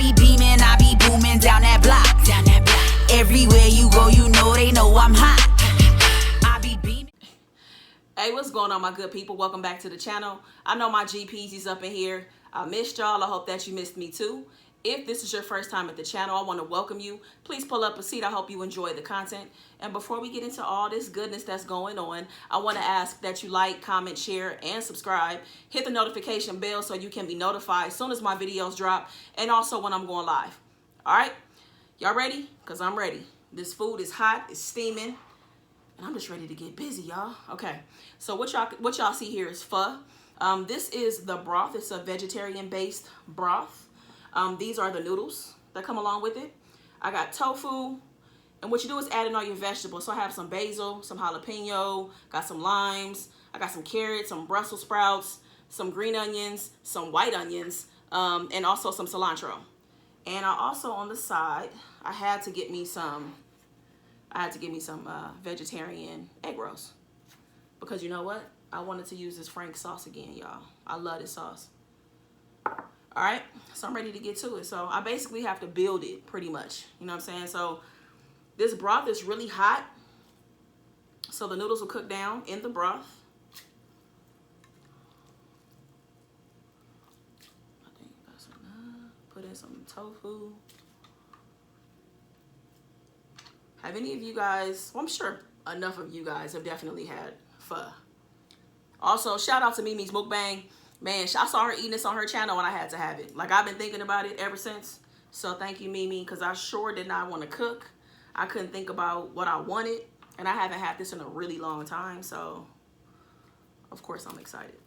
be beaming, I be booming down that block. Everywhere you go, you know they know I'm hot. I be beaming. Hey, what's going on, my good people? Welcome back to the channel. I know my GPs up in here. I missed y'all. I hope that you missed me too. If this is your first time at the channel, I want to welcome you. Please pull up a seat. I hope you enjoy the content. And before we get into all this goodness that's going on, I want to ask that you like, comment, share, and subscribe. Hit the notification bell so you can be notified as soon as my videos drop and also when I'm going live. All right? Y'all ready? Because I'm ready. This food is hot. It's steaming. And I'm just ready to get busy, y'all. Okay. So what y'all see here is pho. This is the broth. It's a vegetarian-based broth. These are the noodles that come along with it. I got tofu, and what you do is add in all your vegetables. So I have some basil, some jalapeno, got some limes, I got some carrots, some Brussels sprouts, some green onions, some white onions, and also some cilantro. And I also on the side, I had to get me some vegetarian egg rolls, because you know what? I wanted to use this Frank sauce again, y'all. I love this sauce. All right, so I'm ready to get to it. So I basically have to build it pretty much. You know what I'm saying? So this broth is really hot. So the noodles will cook down in the broth. I think that's enough. Put in some tofu. Have any of you guys, well, I'm sure enough of you guys have definitely had pho. Also, shout out to Mimi's Mukbang. Man, I saw her eating this on her channel and I had to have it. Like, I've been thinking about it ever since. So thank you, Mimi, because I sure did not want to cook. I couldn't think about what I wanted. And I haven't had this in a really long time. So, of course, I'm excited.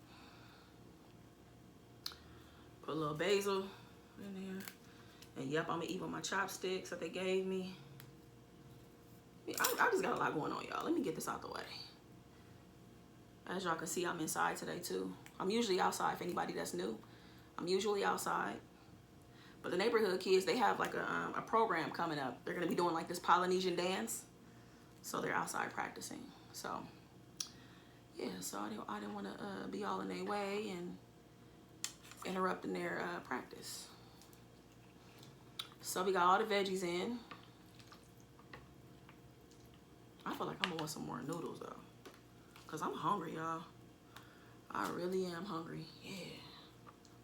Put a little basil in there. And yep, I'm going to eat with my chopsticks that they gave me. I just got a lot going on, y'all. Let me get this out the way. As y'all can see, I'm inside today too. I'm usually outside for anybody that's new. I'm usually outside. But the neighborhood kids, they have like a program coming up. They're gonna be doing like this Polynesian dance. So they're outside practicing. So yeah, so I didn't wanna be all in their way and interrupting their practice. So we got all the veggies in. I feel like I'm gonna want some more noodles though, because I'm hungry, y'all. I really am hungry. Yeah,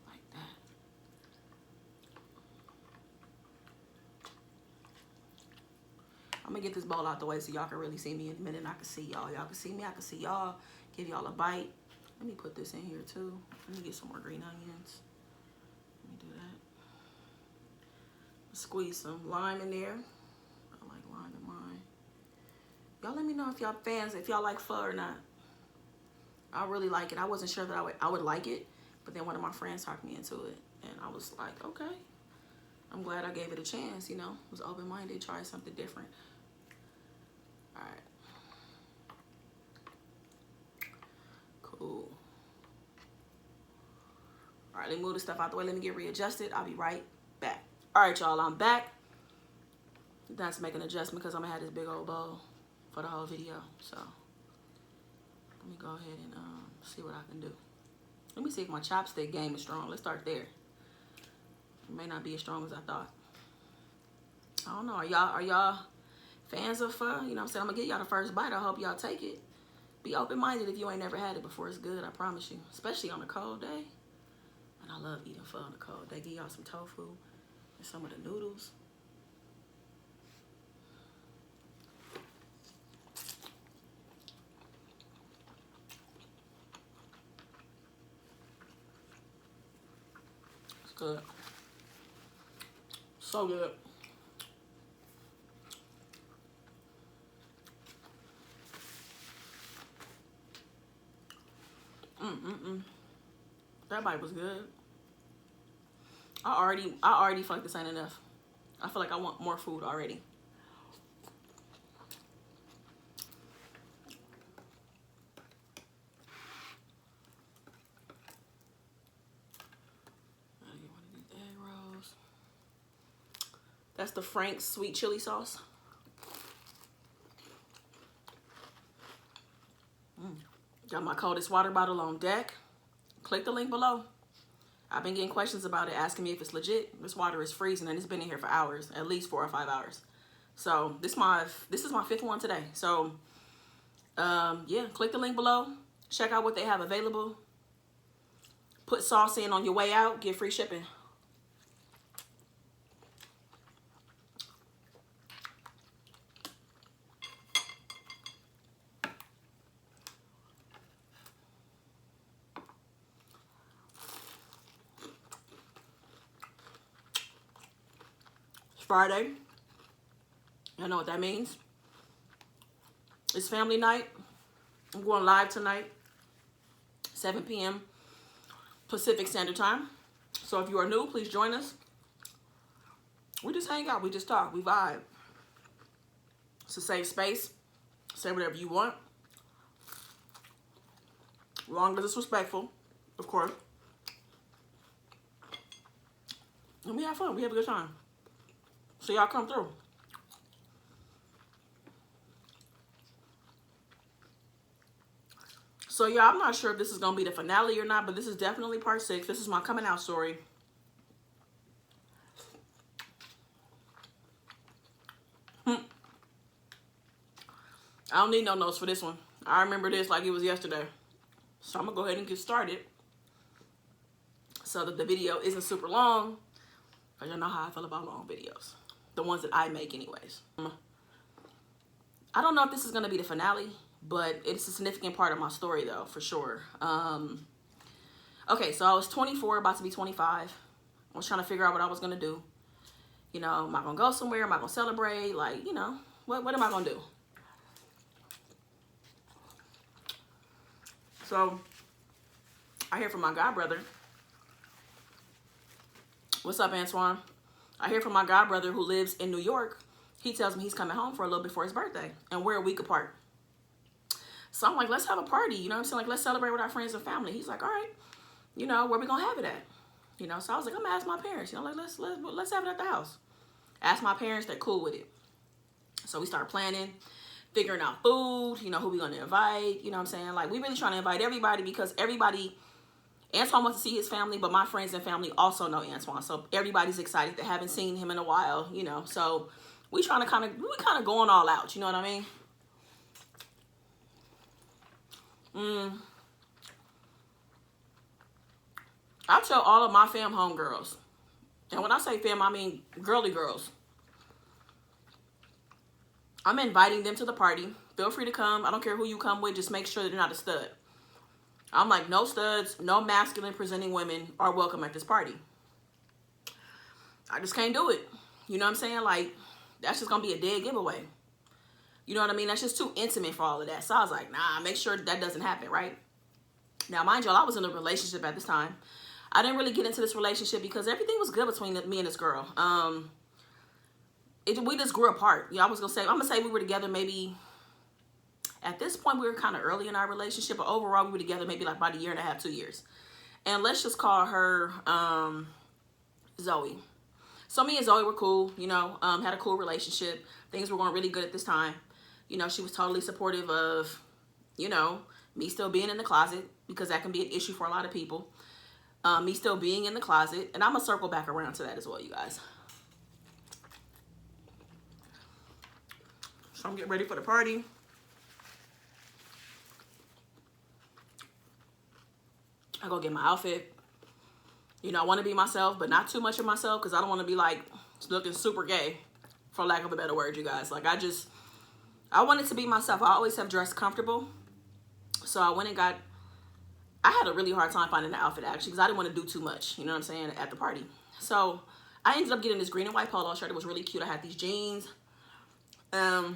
like that. I'm gonna get this bowl out the way so y'all can really see me in a minute and I can see y'all. Y'all can see me, I can see y'all. Give y'all a bite. Let me put this in here too. Let me get some more green onions. Let me do that. Squeeze some lime in there. I like lime in mine. Y'all let me know if y'all fans, if y'all like pho or not. I really like it. I wasn't sure that I would like it, but then one of my friends talked me into it, and I was like, okay. I'm glad I gave it a chance, you know. Was open-minded, tried something different. All right. Cool. All right, let me move this stuff out the way. Let me get readjusted. I'll be right back. All right, y'all, I'm back. That's make an adjustment because I'm gonna have this big old bowl for the whole video. So let me go ahead and see what I can do. Let me see if my chopstick game is strong. Let's start there. It may not be as strong as I thought. I don't know. Are y'all fans of pho? You know what I'm saying? I'm gonna get y'all the first bite. I hope y'all take it. Be open-minded if you ain't never had it before. It's good, I promise you. Especially on a cold day. And I love eating pho on a cold day. Give y'all some tofu and some of the noodles. Good. So good. That bite was good. I already feel like this ain't enough. I feel like I want more food already. That's the Frank's sweet chili sauce. Got my coldest water bottle on deck. Click the link below. I've been getting questions about it, asking me if it's legit. This water is freezing and it's been in here for hours, at least 4 or 5 hours. So this is my 5th one today. So yeah, click the link below. Check out what they have available. Put sauce in on your way out. Get free shipping. It's Friday. I know what that means. It's family night. I'm going live tonight, 7 p.m. Pacific Standard Time. So if you are new, please join us. We just hang out. We just talk. We vibe. It's a safe space. Say whatever you want. As long as it's respectful, of course. And we have fun. We have a good time. So y'all come through. So yeah, I'm not sure if this is going to be the finale or not, but this is definitely part 6. This is my coming out story. I don't need no notes for this one. I remember this like it was yesterday. So I'm going to go ahead and get started so that the video isn't super long. Because y'all know how I feel about long videos. The ones that I make anyways. I don't know if this is going to be the finale, but it's a significant part of my story though, for sure. Okay, so I was 24, about to be 25. I was trying to figure out what I was going to do. You know, am I going to go somewhere? Am I going to celebrate? Like, you know, what am I going to do? So, I hear from my god brother. What's up, Antoine? I hear from my god brother who lives in New York. He tells me he's coming home for a little bit for his birthday. And we're a week apart. So I'm like, let's have a party. You know what I'm saying? Like, let's celebrate with our friends and family. He's like, all right. You know, where we going to have it at? You know, so I was like, I'm going to ask my parents. You know, like, let's have it at the house. Ask my parents. They're cool with it. So we start planning, figuring out food, you know, who we going to invite. You know what I'm saying? Like, we really trying to invite everybody because everybody, Antoine wants to see his family, but my friends and family also know Antoine. So everybody's excited. They haven't seen him in a while, you know. So we trying to kind of going all out. You know what I mean? I tell all of my fam homegirls, and when I say fam, I mean girly girls. I'm inviting them to the party. Feel free to come. I don't care who you come with. Just make sure that you're not a stud. I'm like, no studs, no masculine presenting women are welcome at this party. I just can't do it. You know what I'm saying? Like, that's just going to be a dead giveaway. You know what I mean? That's just too intimate for all of that. So I was like, nah, make sure that doesn't happen, right? Now, mind y'all, I was in a relationship at this time. I didn't really get into this relationship because everything was good between me and this girl. We just grew apart. You know, I'm going to say we were together maybe, at this point, we were kind of early in our relationship. But overall, we were together maybe like about 1.5 years, 2 years. And let's just call her Zoe. So me and Zoe were cool, you know, had a cool relationship. Things were going really good at this time. You know, she was totally supportive of, you know, me still being in the closet, because that can be an issue for a lot of people. Me still being in the closet. And I'm going to circle back around to that as well, you guys. So I'm getting ready for the party. I go get my outfit. You know, I want to be myself, but not too much of myself, because I don't want to be like looking super gay, for lack of a better word, you guys. Like, I wanted to be myself. I always have dressed comfortable. So I went and I had a really hard time finding the outfit, actually, because I didn't want to do too much, you know what I'm saying, at the party. So I ended up getting this green and white polo shirt. It was really cute. I had these jeans. I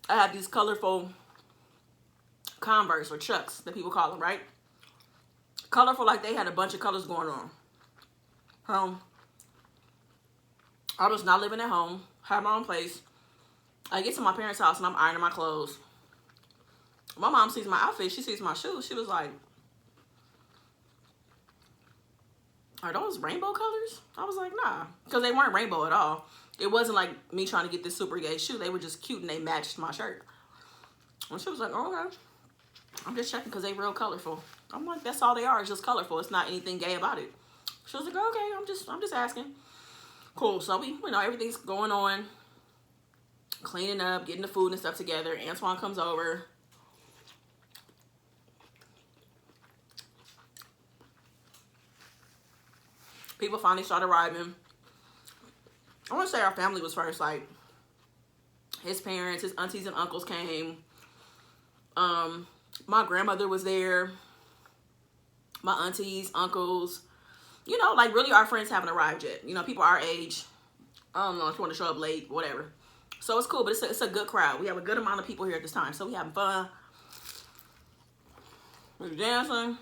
had these colorful Converse or Chucks that people call them, right? Colorful, like they had a bunch of colors going on. I was not living at home, had my own place. I get to my parents' house and I'm ironing my clothes. My mom sees my outfit, she sees my shoes. She was like, are those rainbow colors? I was like, nah, because they weren't rainbow at all. It wasn't like me trying to get this super gay shoe. They were just cute and they matched my shirt. And she was like, oh, okay. I'm just checking because they real colorful. I'm like, that's all they are. It's just colorful. It's not anything gay about it. She was like, okay, I'm just asking. Cool. So we, you know, everything's going on, cleaning up, getting the food and stuff together. Antoine comes over. People finally started arriving. I want to say our family was first. Like, his parents, his aunties and uncles came. My grandmother was there. My aunties, uncles. You know, like, really our friends haven't arrived yet. You know, people our age. I don't know if you want to show up late, whatever. So it's cool, but it's a good crowd. We have a good amount of people here at this time. So we having fun. We're dancing.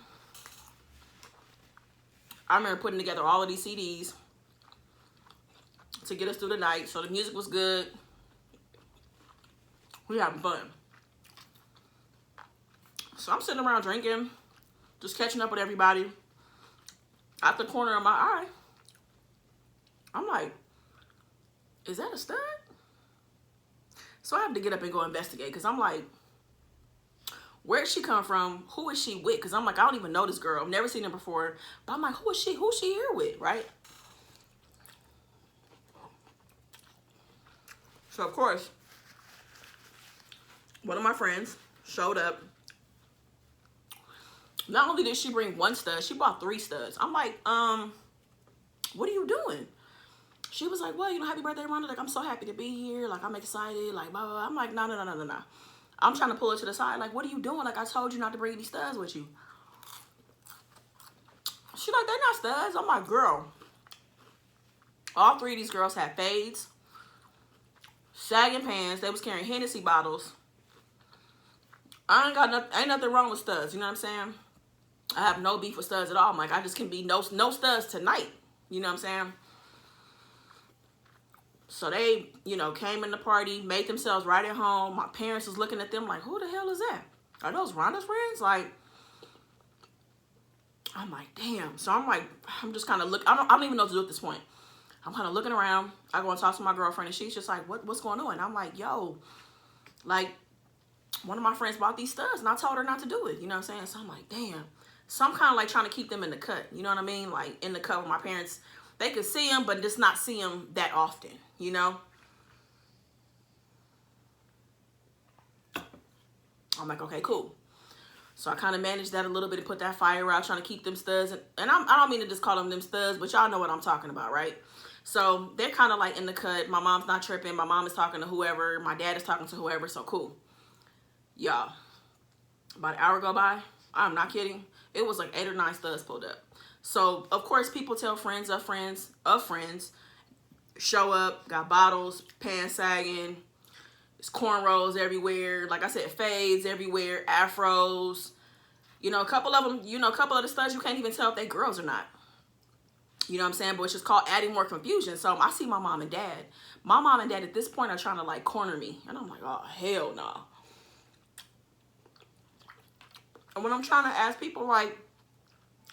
I remember putting together all of these CDs to get us through the night. So the music was good. We having fun. So I'm sitting around drinking, just catching up with everybody. Out the corner of my eye, I'm like, is that a stud? So I have to get up and go investigate, because I'm like, where'd she come from? Who is she with? Because I'm like, I don't even know this girl. I've never seen her before. But I'm like, who is she? Who's she here with, right? So, of course, one of my friends showed up. Not only did she bring one stud, she brought 3 studs. I'm like, what are you doing? She was like, well, you know, happy birthday, Rhonda. Like, I'm so happy to be here. Like, I'm excited. Like, blah, blah, blah. I'm like, no. I'm trying to pull her to the side. Like, what are you doing? Like, I told you not to bring these studs with you. She like, they're not studs. I'm like, girl. All 3 of these girls had fades, sagging pants. They was carrying Hennessy bottles. Ain't nothing wrong with studs. You know what I'm saying? I have no beef with studs at all. I'm like, I just can be no studs tonight. You know what I'm saying? So they, you know, came in the party, made themselves right at home. My parents was looking at them like, who the hell is that? Are those Rhonda's friends? Like, I'm like, damn. So I'm like, I'm just kind of I don't even know what to do at this point. I'm kind of looking around. I go and talk to my girlfriend, and she's just like, what's going on? And I'm like, yo, like, one of my friends bought these studs, and I told her not to do it. You know what I'm saying? So I'm like, damn. So I'm kind of like trying to keep them in the cut. You know what I mean? Like, in the cut with my parents. They could see them, but just not see them that often, you know? I'm like, okay, cool. So I kind of managed that a little bit and put that fire out, trying to keep them studs. And I don't mean to just call them studs, but y'all know what I'm talking about, right? So they're kind of like in the cut. My mom's not tripping. My mom is talking to whoever. My dad is talking to whoever. So cool. Y'all, about an hour go by. I'm not kidding. It was like 8 or 9 studs pulled up. So, of course, people tell friends of friends of friends, show up, got bottles, pants sagging, it's cornrows everywhere. Like I said, fades everywhere, afros. You know, a couple of them, you know, a couple of the studs, you can't even tell if they girls or not. You know what I'm saying? But it's just called adding more confusion. So, I see my mom and dad. My mom and dad at this point are trying to, like, corner me. And I'm like, oh, hell no. Nah. And when I'm trying to ask people, like,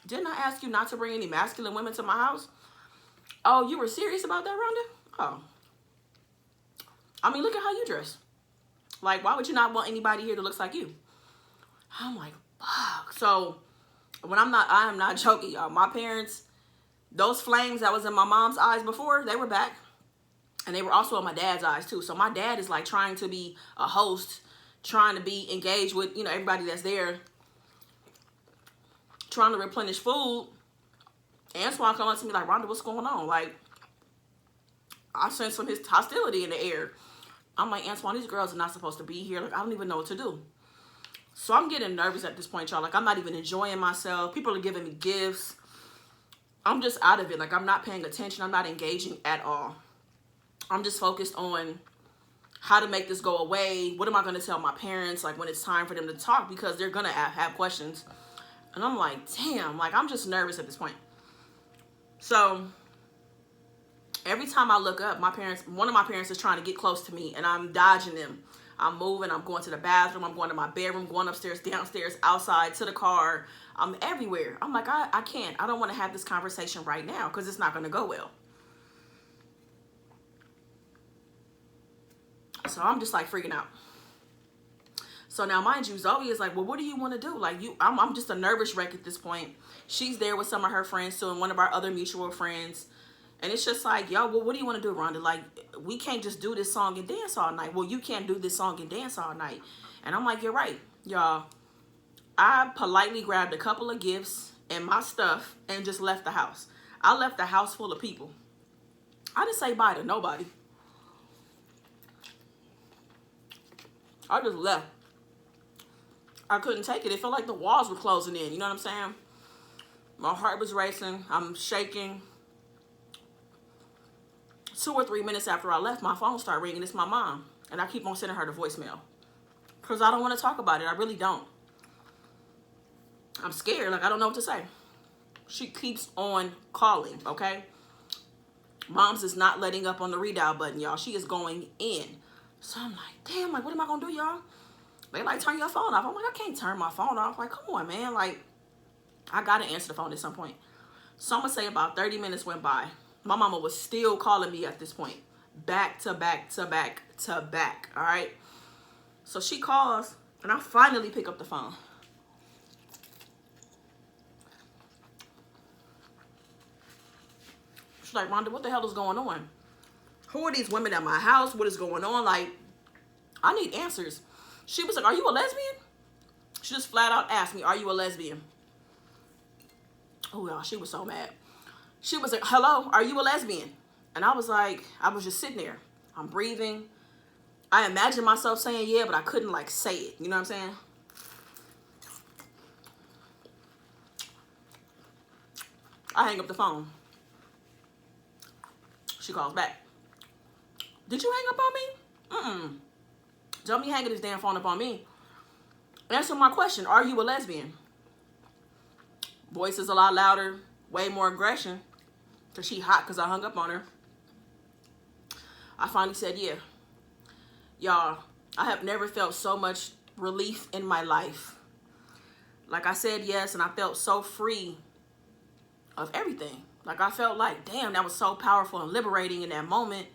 didn't I ask you not to bring any masculine women to my house? Oh, you were serious about that, Rhonda? Oh. I mean, look at how you dress. Like, why would you not want anybody here that looks like you? I'm like, fuck. So, when I am not joking, y'all. My parents, those flames that was in my mom's eyes before, they were back. And they were also in my dad's eyes, too. So, my dad is, like, trying to be a host, trying to be engaged with, you know, everybody that's there, trying to replenish food. Antoine come up to me like, Rhonda, what's going on? Like, I sense some hostility in the air. I'm like, Antoine, these girls are not supposed to be here. Like, I don't even know what to do. So I'm getting nervous at this point, y'all. Like, I'm not even enjoying myself. People are giving me gifts. I'm just out of it. Like, I'm not paying attention. I'm not engaging at all. I'm just focused on how to make this go away. What am I going to tell my parents, like, when it's time for them to talk? Because they're going to have questions. And I'm like, damn, like, I'm just nervous at this point. So, every time I look up, one of my parents is trying to get close to me, and I'm dodging them. I'm moving, I'm going to the bathroom, I'm going to my bedroom, going upstairs, downstairs, outside, to the car. I'm everywhere. I'm like, I can't. I don't want to have this conversation right now, because it's not going to go well. So, I'm just, like, freaking out. So now, mind you, Zoe is like, well, what do you want to do? Like, I'm just a nervous wreck at this point. She's there with some of her friends too, and one of our other mutual friends. And it's just like, yo, well, what do you want to do, Rhonda? Like, we can't just do this song and dance all night. Well, you can't do this song and dance all night. And I'm like, you're right, y'all. I politely grabbed a couple of gifts and my stuff and just left the house. I left the house full of people. I didn't say bye to nobody. I just left. I couldn't take it. It felt like the walls were closing in. You know what I'm saying? My heart was racing. I'm shaking. 2 or 3 minutes after I left, my phone started ringing. It's my mom. And I keep on sending her the voicemail. Because I don't want to talk about it. I really don't. I'm scared. Like, I don't know what to say. She keeps on calling, okay? Mom's is not letting up on the redial button, y'all. She is going in. So I'm like, damn, like, what am I going to do, y'all? They like, turn your phone off. I'm like, I can't turn my phone off. Like, come on, man. Like, I got to answer the phone at some point. So I'm going to say about 30 minutes went by. My mama was still calling me at this point. Back to back to back to back, all right? So she calls, and I finally pick up the phone. She's like, Rhonda, what the hell is going on? Who are these women at my house? What is going on? Like, I need answers. She was like, are you a lesbian? She just flat out asked me, are you a lesbian? Oh, y'all, she was so mad. She was like, hello, are you a lesbian? And I was like, I was just sitting there. I'm breathing. I imagined myself saying yeah, but I couldn't, like, say it. You know what I'm saying? I hang up the phone. She calls back. Did you hang up on me? Don't be hanging this damn phone up on me. Answer my question. Are you a lesbian? Voice is a lot louder. Way more aggression. Because she hot because I hung up on her. I finally said yeah. Y'all, I have never felt so much relief in my life. Like, I said yes, and I felt so free of everything. Like, I felt like, damn, that was so powerful and liberating in that moment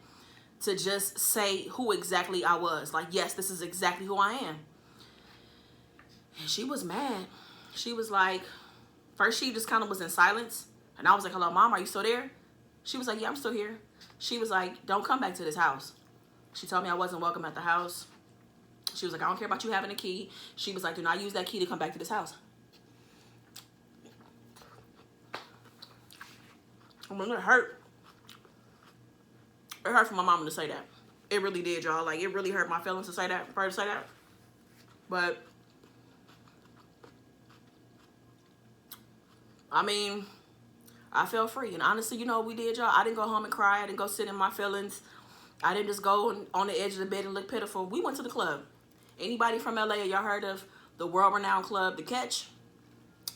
to just say who exactly I was. Like, yes, this is exactly who I am. And she was mad. She was like, first she just kind of was in silence. And I was like, hello, Mom, are you still there? She was like, yeah, I'm still here. She was like, don't come back to this house. She told me I wasn't welcome at the house. She was like, I don't care about you having a key. She was like, do not use that key to come back to this house. I mean, it hurt. It hurt for my mama to say that. It really did, y'all. Like, it really hurt my feelings to say that, for her to say that. But, I mean, I felt free. And honestly, you know what we did, y'all? I didn't go home and cry. I didn't go sit in my feelings. I didn't just go on the edge of the bed and look pitiful. We went to the club. Anybody from LA, y'all heard of the world-renowned club, The Catch?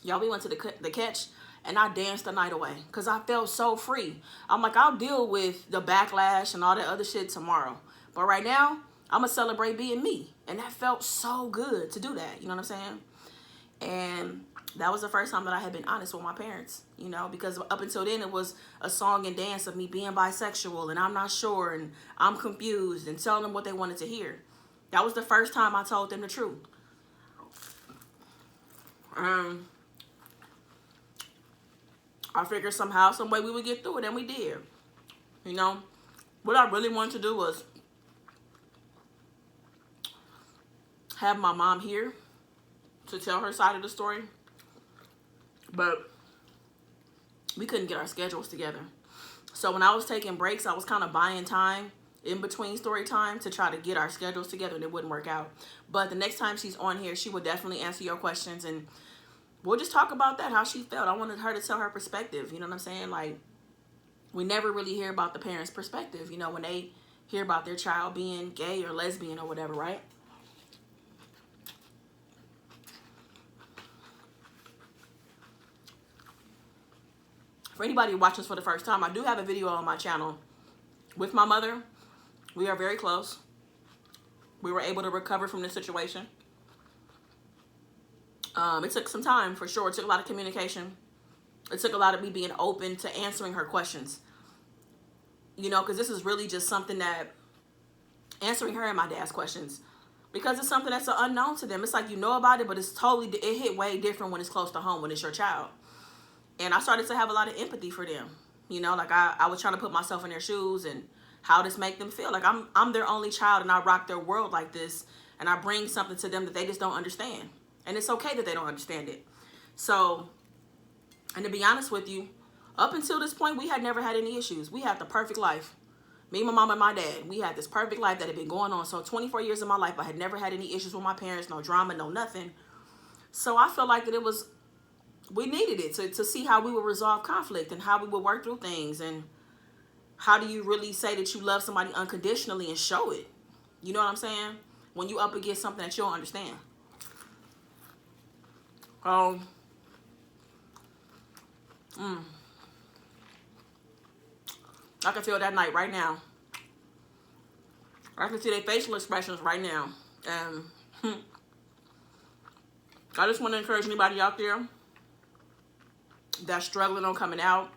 Y'all, we went to the Catch. And I danced the night away because I felt so free. I'm like, I'll deal with the backlash and all that other shit tomorrow. But right now, I'm going to celebrate being me. And that felt so good to do that. You know what I'm saying? And that was the first time that I had been honest with my parents. You know, because up until then, it was a song and dance of me being bisexual. And I'm not sure. And I'm confused. And telling them what they wanted to hear. That was the first time I told them the truth. I figured somehow, some way we would get through it, and we did. You know, what I really wanted to do was have my mom here to tell her side of the story. But we couldn't get our schedules together. So when I was taking breaks, I was kind of buying time in between story time to try to get our schedules together, and it wouldn't work out. But the next time she's on here, she will definitely answer your questions, and we'll just talk about that, how she felt. I wanted her to tell her perspective. You know what I'm saying? Like, we never really hear about the parents' perspective, you know, when they hear about their child being gay or lesbian or whatever, right? For anybody watching this for the first time, I do have a video on my channel with my mother. We are very close. We were able to recover from this situation. It took some time, for sure. It took a lot of communication. It took a lot of me being open to answering her questions. You know, because this is really just something that, answering her and my dad's questions, because it's something that's an unknown to them. It's like you know about it, but it hit way different when it's close to home, when it's your child. And I started to have a lot of empathy for them. You know, like I was trying to put myself in their shoes and how this make them feel. Like I'm their only child, and I rock their world like this, and I bring something to them that they just don't understand. And it's okay that they don't understand it. So, and to be honest with you, up until this point, we had never had any issues. We had the perfect life. Me, my mom, and my dad, we had this perfect life that had been going on. So 24 years of my life, I had never had any issues with my parents, no drama, no nothing. So I felt like that we needed it to see how we would resolve conflict and how we would work through things. And how do you really say that you love somebody unconditionally and show it? You know what I'm saying? When you up against something that you don't understand. I can feel that night right now. I can see their facial expressions right now. And I just want to encourage anybody out there that's struggling on coming out,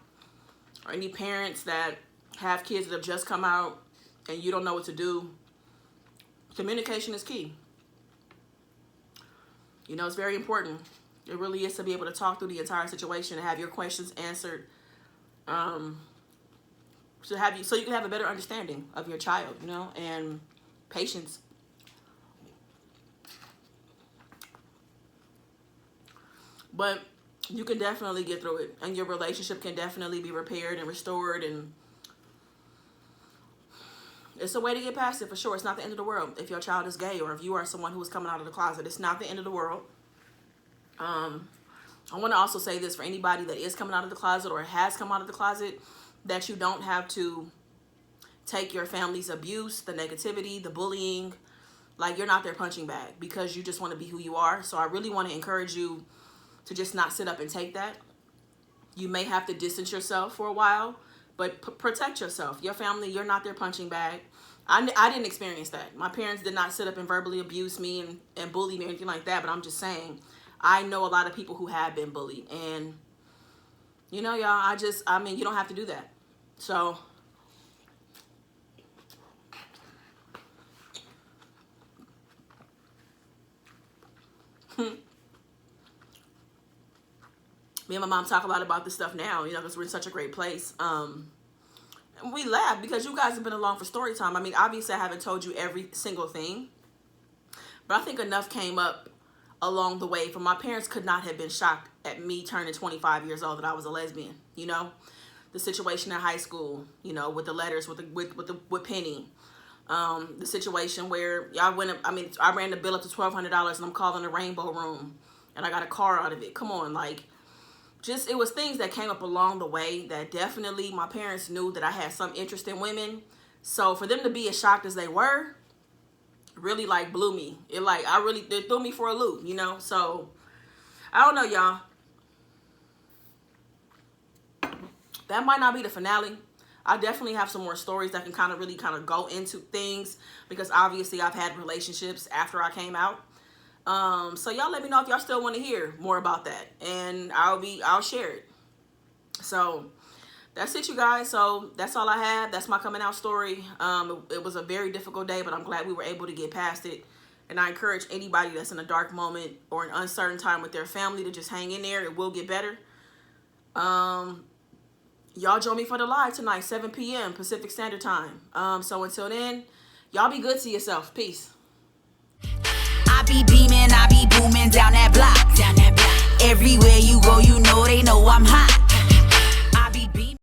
or any parents that have kids that have just come out and you don't know what to do. Communication is key. You know, it's very important. It really is, to be able to talk through the entire situation and have your questions answered. So you can have a better understanding of your child, you know, and patience. But you can definitely get through it, and your relationship can definitely be repaired and restored, and it's a way to get past it for sure. It's not the end of the world if your child is gay, or if you are someone who is coming out of the closet. It's not the end of the world. I want to also say this for anybody that is coming out of the closet or has come out of the closet, that you don't have to take your family's abuse, the negativity, the bullying, like you're not their punching bag, because you just want to be who you are. So I really want to encourage you to just not sit up and take that. You may have to distance yourself for a while, but protect yourself. Your family, you're not their punching bag. I didn't experience that. My parents did not sit up and verbally abuse me and bully me or anything like that, but I'm just saying, I know a lot of people who have been bullied, and you know, y'all, I mean, you don't have to do that. So me and my mom talk a lot about this stuff now, you know, because we're in such a great place. And we laugh because you guys have been along for story time. I mean, obviously I haven't told you every single thing, but I think enough came up along the way. For my parents could not have been shocked at me turning 25 years old that I was a lesbian. You know, the situation in high school, you know, with the letters with Penny, the situation where I ran the bill up to $1,200 and I'm calling the Rainbow Room and I got a car out of it. Come on, like, just, it was things that came up along the way that definitely my parents knew that I had some interest in women. So for them to be as shocked as they were really, like, blew me. It threw me for a loop, you know? So I don't know, y'all. That might not be the finale. I definitely have some more stories that can really go into things, because obviously I've had relationships after I came out. So y'all let me know if y'all still want to hear more about that, and I'll share it. So that's it, you guys. So that's all I have. That's my coming out story. It was a very difficult day, but I'm glad we were able to get past it. And I encourage anybody that's in a dark moment or an uncertain time with their family to just hang in there. It will get better. Y'all join me for the live tonight, 7 p.m. Pacific Standard Time. So until then, y'all be good to yourself. Peace. I be beaming, I be booming down that block. Everywhere you go, you know they know I'm hot.